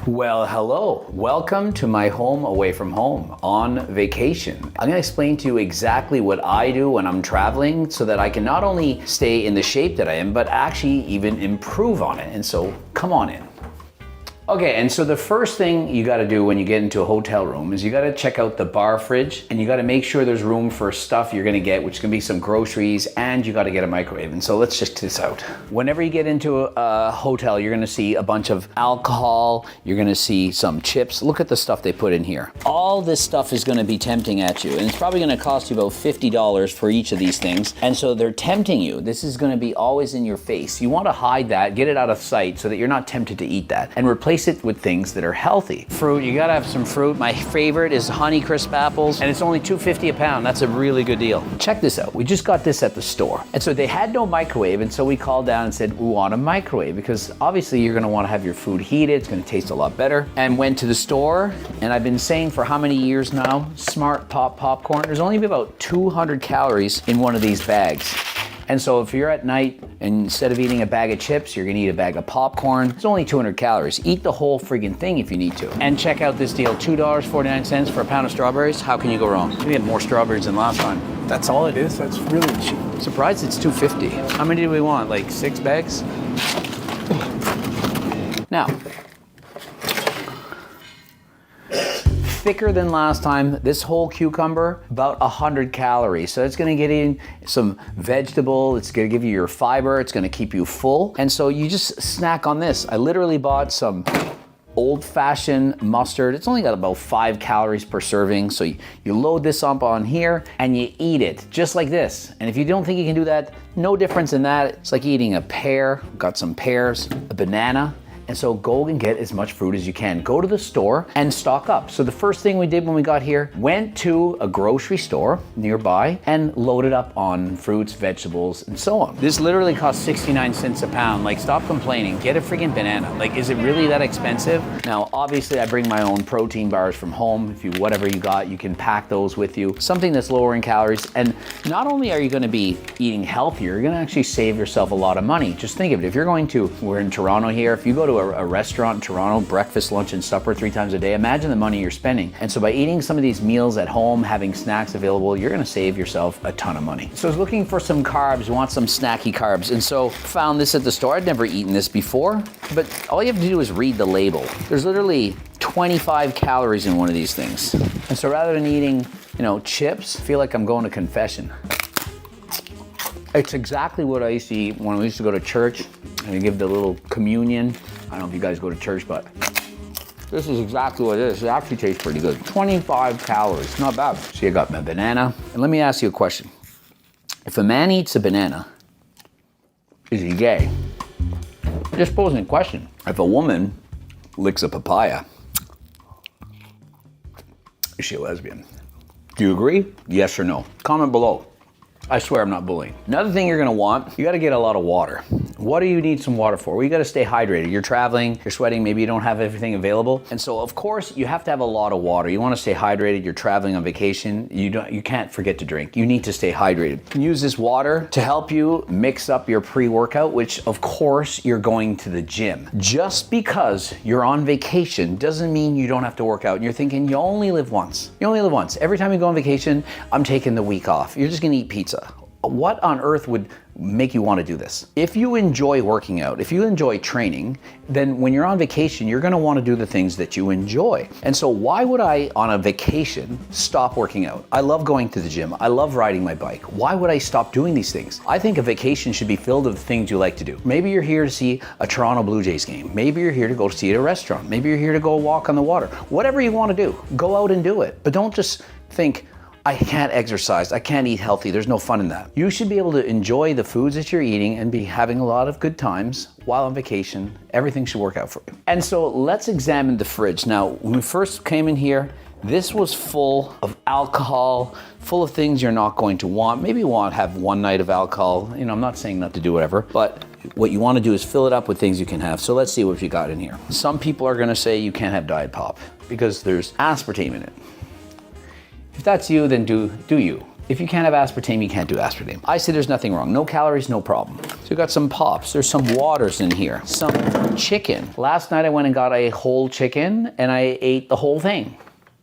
Well, hello. Welcome to my home away from home on vacation. I'm gonna explain to you exactly what I do when I'm traveling so that I can not only stay in the shape that I am, but actually even improve on it. And so come on in. Okay, and so the first thing you gotta do when you get into a hotel room is you gotta check out the bar fridge, and you gotta make sure there's room for stuff you're gonna get, which is gonna be some groceries, and you gotta get a microwave. And so let's just this out. Whenever you get into a hotel, you're gonna see a bunch of alcohol, you're gonna see some chips. Look at the stuff they put in here. All this stuff is gonna be tempting at you, and it's probably gonna cost you about $50 for each of these things. And so they're tempting you. This is gonna be always in your face. You wanna hide that, get it out of sight so that you're not tempted to eat that, and replace it with things that are healthy. Fruit, you gotta have some fruit. My favorite is Honeycrisp apples, and it's only $2.50 a pound. That's a really good deal. Check this out. We just got this at the store. And so they had no microwave, and so we called down and said, we want a microwave, because obviously you're gonna wanna have your food heated, it's gonna taste a lot better. And went to the store, and I've been saying for how many years now, Smart Pop popcorn, there's only about 200 calories in one of these bags. And so if you're at night and instead of eating a bag of chips, you're gonna eat a bag of popcorn, it's only 200 calories. Eat the whole friggin' thing if you need to. And check out this deal, $2.49 for a pound of strawberries. How can you go wrong? We had more strawberries than last time. That's all it is? That's really cheap. Surprised it's $2.50. How many do we want, like 6 bags? Now, thicker than last time. This whole cucumber, about 100 calories. So it's gonna get in some vegetable, it's gonna give you your fiber, it's gonna keep you full. And so you just snack on this. I literally bought some old-fashioned mustard. It's only got about 5 calories per serving. So you load this up on here and you eat it just like this. And if you don't think you can do that, no difference in that. It's like eating a pear, got some pears, a banana. And so go and get as much fruit as you can. Go to the store and stock up. So the first thing we did when we got here, went to a grocery store nearby and loaded up on fruits, vegetables, and so on. This literally costs 69 cents a pound. Like, stop complaining, get a freaking banana. Like, is it really that expensive? Now, obviously I bring my own protein bars from home. If you, whatever you got, you can pack those with you. Something that's lower in calories. And not only are you gonna be eating healthier, you're gonna actually save yourself a lot of money. Just think of it, if you're going to, we're in Toronto here, if you go to a restaurant in Toronto, breakfast, lunch, and supper 3 times a day. Imagine the money you're spending. And so by eating some of these meals at home, having snacks available, you're gonna save yourself a ton of money. So I was looking for some carbs, want some snacky carbs. And so found this at the store. I'd never eaten this before, but all you have to do is read the label. There's literally 25 calories in one of these things. And so rather than eating, chips, I feel like I'm going to confession. It's exactly what I used to eat when we used to go to church and we give the little communion. I don't know if you guys go to church, but this is exactly what it is. It actually tastes pretty good. 25 calories, not bad. So you got my banana. And let me ask you a question. If a man eats a banana, is he gay? Just posing a question. If a woman licks a papaya, is she a lesbian? Do you agree? Yes or no? Comment below. I swear I'm not bullying. Another thing you're gonna want, you gotta get a lot of water. What do you need some water for? Well, you gotta stay hydrated. You're traveling, you're sweating, maybe you don't have everything available. And so of course you have to have a lot of water. You wanna stay hydrated, you're traveling on vacation, you can't forget to drink. You need to stay hydrated. Use this water to help you mix up your pre-workout, which of course you're going to the gym. Just because you're on vacation doesn't mean you don't have to work out. And you're thinking, you only live once. You only live once. Every time you go on vacation, I'm taking the week off. You're just gonna eat pizza. What on earth would make you want to do this? If you enjoy working out, if you enjoy training, then when you're on vacation, you're going to want to do the things that you enjoy. And so why would I, on a vacation, stop working out? I love going to the gym. I love riding my bike. Why would I stop doing these things? I think a vacation should be filled with things you like to do. Maybe you're here to see a Toronto Blue Jays game. Maybe you're here to go see at a restaurant. Maybe you're here to go walk on the water. Whatever you want to do, go out and do it. But don't just think, I can't exercise, I can't eat healthy, there's no fun in that. You should be able to enjoy the foods that you're eating and be having a lot of good times while on vacation. Everything should work out for you. And so let's examine the fridge. Now, when we first came in here, this was full of alcohol, full of things you're not going to want. Maybe you want to have one night of alcohol. I'm not saying not to do whatever, but what you want to do is fill it up with things you can have. So let's see what we got in here. Some people are going to say you can't have Diet Pop because there's aspartame in it. If that's you, then do you. If you can't have aspartame, you can't do aspartame. I say there's nothing wrong. No calories, no problem. So we got some pops. There's some waters in here. Some chicken. Last night I went and got a whole chicken and I ate the whole thing.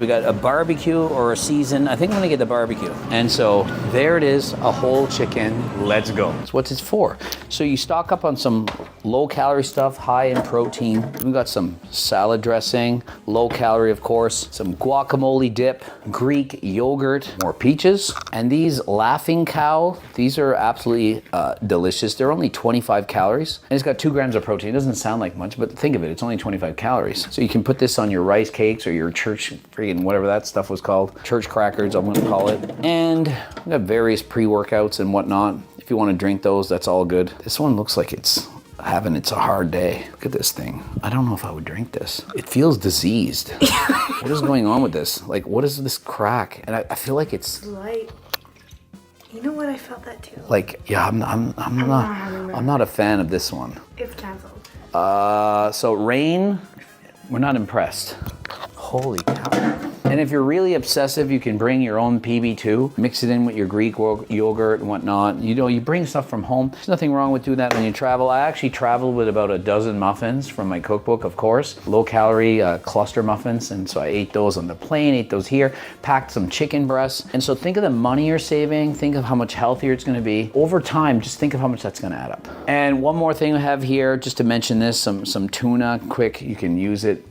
We got a barbecue or a season. I think I'm gonna get the barbecue. And so there it is, a whole chicken. Let's go. That's what it's for. So you stock up on some low calorie stuff, high in protein. We got some salad dressing, low calorie of course, some guacamole dip, Greek yogurt, more peaches. And these Laughing Cow, these are absolutely delicious. They're only 25 calories. And it's got 2 grams of protein. It doesn't sound like much, but think of it, it's only 25 calories. So you can put this on your rice cakes or your church friggin' whatever that stuff was called. Church crackers, I'm gonna call it. And we got various pre-workouts and whatnot. If you wanna drink those, that's all good. This one looks like it's a hard day. Look at this thing. I don't know if I would drink this. It feels diseased. What is going on with this? Like, what is this crack? And I feel like it's light. You know what? I felt that too. like, yeah, I'm not a fan of this one. It's canceled. So Rain, we're not impressed. Holy cow. And if you're really obsessive, you can bring your own PB2, mix it in with your Greek yogurt and whatnot. You know, you bring stuff from home. There's nothing wrong with doing that when you travel. I actually traveled with about a dozen muffins from my cookbook, of course. Low calorie cluster muffins. And so I ate those on the plane, ate those here, packed some chicken breasts. And so think of the money you're saving. Think of how much healthier it's gonna be. Over time, just think of how much that's gonna add up. And one more thing I have here, just to mention this, some tuna, quick, you can use it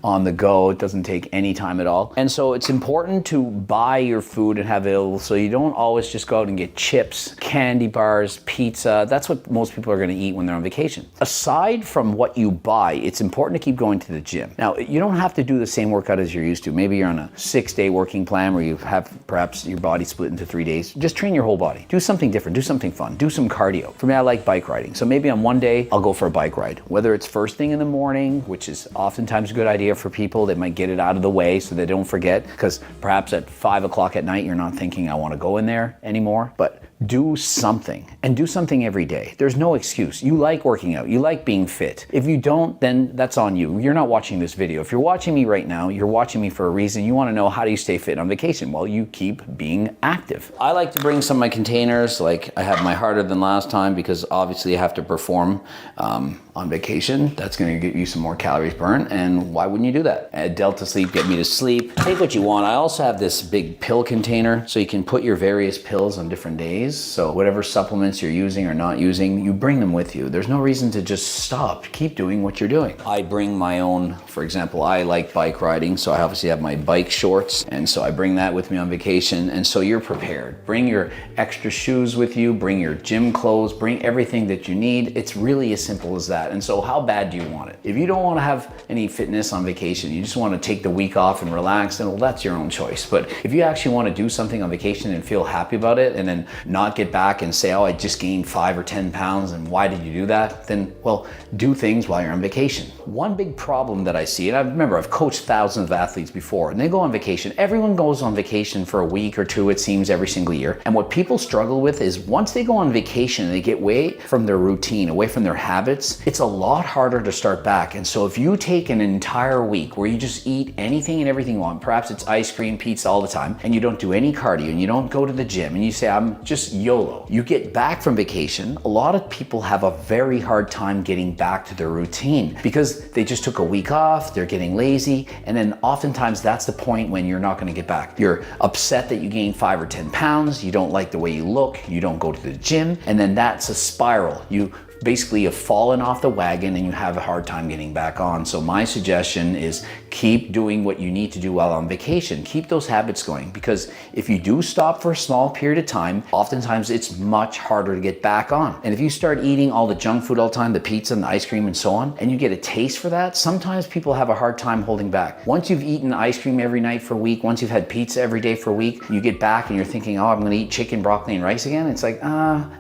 on the go. It doesn't take any time at all. And so it's important to buy your food and have it available so you don't always just go out and get chips, candy bars, pizza. That's what most people are gonna eat when they're on vacation. Aside from what you buy, it's important to keep going to the gym. Now, you don't have to do the same workout as you're used to. Maybe you're on a 6-day working plan where you have perhaps your body split into 3 days. Just train your whole body. Do something different, do something fun, do some cardio. For me, I like bike riding. So maybe on one day, I'll go for a bike ride. Whether it's first thing in the morning, which is oftentimes a good idea for people that might get it out of the way so they don't forget, because perhaps at 5 o'clock at night you're not thinking I want to go in there anymore. But do something, and do something every day. There's no excuse. You like working out, you like being fit. If you don't, then that's on you. You're not watching this video. If you're watching me right now, you're watching me for a reason. You want to know, how do you stay fit on vacation? Well, you keep being active. I like to bring some of my containers, like I have my harder than last time, because obviously I have to perform on vacation. That's going to get you some more calories burned, and why wouldn't you do that? Delta Sleep, get me to sleep. Take what you want. I also have this big pill container, so you can put your various pills on different days. So whatever supplements you're using or not using, you bring them with you. There's no reason to just stop. Keep doing what you're doing. I bring my own, for example, I like bike riding, so I obviously have my bike shorts, and so I bring that with me on vacation, and so you're prepared. Bring your extra shoes with you, bring your gym clothes, bring everything that you need. It's really as simple as that. And so how bad do you want it? If you don't want to have any fitness on vacation, you just want to take the week off and relax, then well, that's your own choice. But if you actually want to do something on vacation and feel happy about it, and then not get back and say, oh, I just gained 5 or 10 pounds, and why did you do that? Then, well, do things while you're on vacation. One big problem that I see, and I remember I've coached thousands of athletes before, and they go on vacation. Everyone goes on vacation for a week or two, it seems, every single year. And what people struggle with is once they go on vacation and they get away from their routine, away from their habits, it's a lot harder to start back. And so if you take an entire week where you just eat anything and everything you want, perhaps it's ice cream, pizza all the time, and you don't do any cardio and you don't go to the gym, and you say, I'm just YOLO. You get back from vacation, a lot of people have a very hard time getting back to their routine because they just took a week off, they're getting lazy, and then oftentimes that's the point when you're not gonna get back. You're upset that you gained 5 or 10 pounds, you don't like the way you look, you don't go to the gym, and then that's a spiral. You basically have fallen off the wagon and you have a hard time getting back on. So my suggestion is keep doing what you need to do while on vacation. Keep those habits going, because if you do stop for a small period of time, oftentimes it's much harder to get back on. And if you start eating all the junk food all the time, the pizza and the ice cream and so on, and you get a taste for that, sometimes people have a hard time holding back. Once you've eaten ice cream every night for a week, once you've had pizza every day for a week, you get back and you're thinking, oh, I'm gonna eat chicken, broccoli, and rice again. It's like,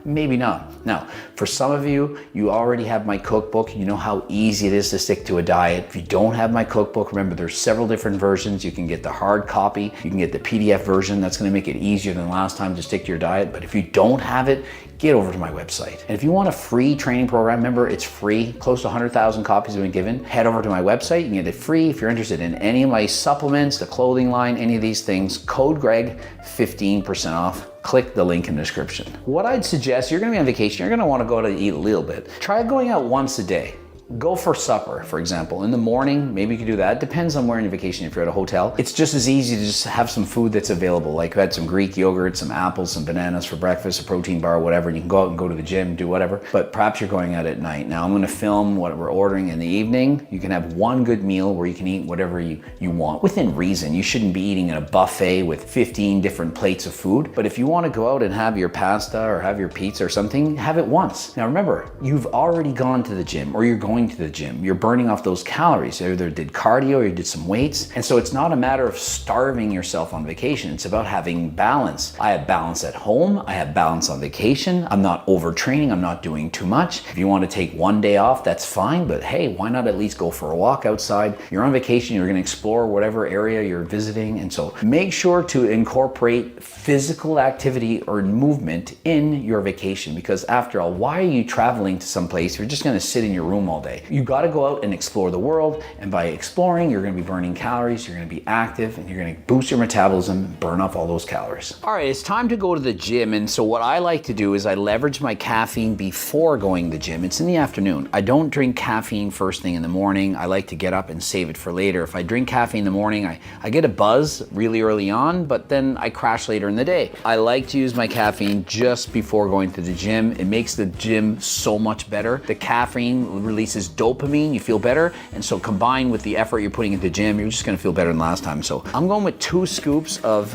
maybe not. Now, for some of you, you already have my cookbook. You know how easy it is to stick to a diet. If you don't have my cookbook, Remember, there's several different versions. You can get the hard copy, you can get the PDF version. That's gonna make it easier than last time to stick to your diet. But if you don't have it, get over to my website. And if you want a free training program, remember it's free, close to 100,000 copies have been given. Head over to my website, you can get it free. If you're interested in any of my supplements, the clothing line, any of these things, code Greg, 15% off. Click the link in the description. What I'd suggest, you're gonna be on vacation, you're gonna wanna go to eat a little bit. Try going out once a day. Go for supper, for example. In the morning, maybe you could do that. Depends on where on your vacation. If you're at a hotel, it's just as easy to just have some food that's available. Like you had some Greek yogurt, some apples, some bananas for breakfast, a protein bar, whatever. And you can go out and go to the gym, do whatever. But perhaps you're going out at night. Now I'm gonna film what we're ordering in the evening. You can have one good meal where you can eat whatever you want within reason. You shouldn't be eating in a buffet with 15 different plates of food. But if you wanna go out and have your pasta or have your pizza or something, have it once. Now remember, you've already gone to the gym or you're going to the gym. You're burning off those calories. You either did cardio or you did some weights. And so it's not a matter of starving yourself on vacation. It's about having balance. I have balance at home. I have balance on vacation. I'm not overtraining. I'm not doing too much. If you want to take one day off, that's fine. But hey, why not at least go for a walk outside? You're on vacation. You're going to explore whatever area you're visiting. And so make sure to incorporate physical activity or movement in your vacation, because after all, why are you traveling to some place? You're just going to sit in your room all day. You got to go out and explore the world, and by exploring, you're going to be burning calories, you're going to be active, and you're going to boost your metabolism, burn off all those calories. All right, it's time to go to the gym, and so what I like to do is I leverage my caffeine before going to the gym. It's in the afternoon. I don't drink caffeine first thing in the morning. I like to get up and save it for later. If I drink caffeine in the morning, I get a buzz really early on, but then I crash later in the day. I like to use my caffeine just before going to the gym. It makes the gym so much better. The caffeine releases dopamine, you feel better, and so combined with the effort you're putting into the gym, you're just gonna feel better than last time. So I'm going with 2 scoops of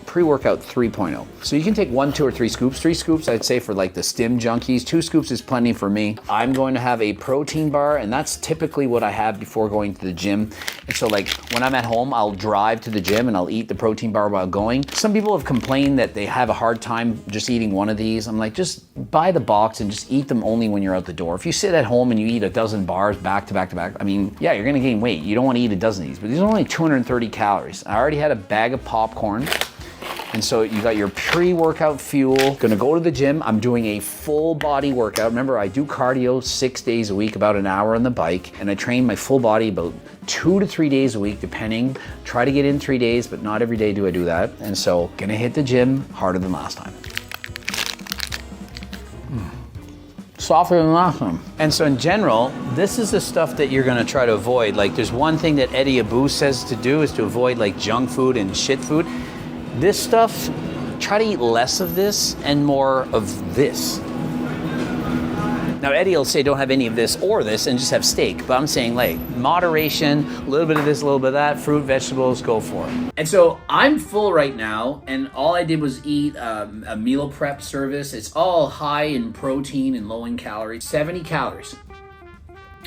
pre-workout 3.0. So you can take 1, 2, or 3 scoops. 3 scoops, I'd say, for like the stim junkies. 2 scoops is plenty for me. I'm going to have a protein bar, and that's typically what I have before going to the gym. And so like when I'm at home, I'll drive to the gym and I'll eat the protein bar while going. Some people have complained that they have a hard time just eating one of these. I'm like, just buy the box and just eat them only when you're out the door. If you sit at home and you eat a dozen bars back to back to back, I mean, yeah, you're gonna gain weight. You don't wanna eat a dozen of these, but these are only 230 calories. I already had a bag of popcorn. And so you got your pre-workout fuel. Gonna go to the gym. I'm doing a full body workout. Remember, I do cardio 6 days a week, about an hour on the bike, and I train my full body about 2 to 3 days a week, depending. Try to get in 3 days, but not every day do I do that. And so gonna hit the gym harder than last time. Softer than last time. And so in general, this is the stuff that you're gonna try to avoid. Like there's one thing that Eddie Abou says to do is to avoid like junk food and shit food. This stuff, try to eat less of this and more of this. Now Eddie will say don't have any of this or this and just have steak, but I'm saying like moderation, a little bit of this, a little bit of that, fruit, vegetables, go for it. And so I'm full right now, and all I did was eat a meal prep service. It's all high in protein and low in calories, 70 calories.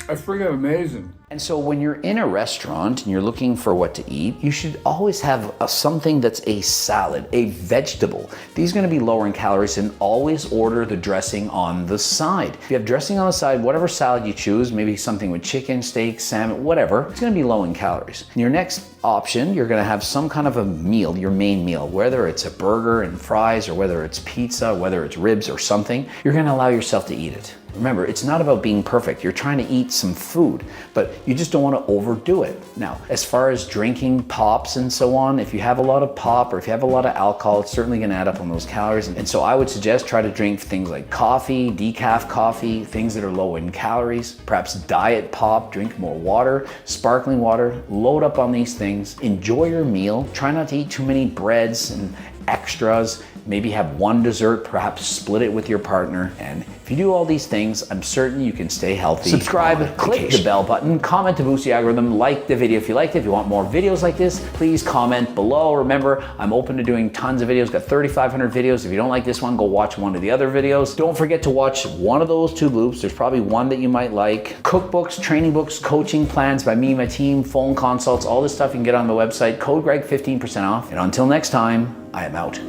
That's freaking amazing. And so when you're in a restaurant and you're looking for what to eat, you should always have something that's a salad, a vegetable. These are gonna be lower in calories, and always order the dressing on the side. If you have dressing on the side, whatever salad you choose, maybe something with chicken, steak, salmon, whatever, it's gonna be low in calories. And your next option, you're gonna have some kind of a meal, your main meal, whether it's a burger and fries or whether it's pizza, whether it's ribs or something, you're gonna allow yourself to eat it. Remember, it's not about being perfect. You're trying to eat some food, but you just don't want to overdo it. Now, as far as drinking pops and so on, if you have a lot of pop or if you have a lot of alcohol, it's certainly going to add up on those calories. And so I would suggest try to drink things like coffee, decaf coffee, things that are low in calories, perhaps diet pop, drink more water, sparkling water, load up on these things, enjoy your meal, try not to eat too many breads and extras. Maybe have one dessert, perhaps split it with your partner. And if you do all these things, I'm certain you can stay healthy. Subscribe, click the bell button, comment to boost the algorithm, like the video if you liked it. If you want more videos like this, please comment below. Remember, I'm open to doing tons of videos, got 3,500 videos. If you don't like this one, go watch one of the other videos. Don't forget to watch one of those 2 loops. There's probably one that you might like. Cookbooks, training books, coaching plans by me and my team, phone consults, all this stuff you can get on the website. Code Greg 15% off. And until next time, I am out.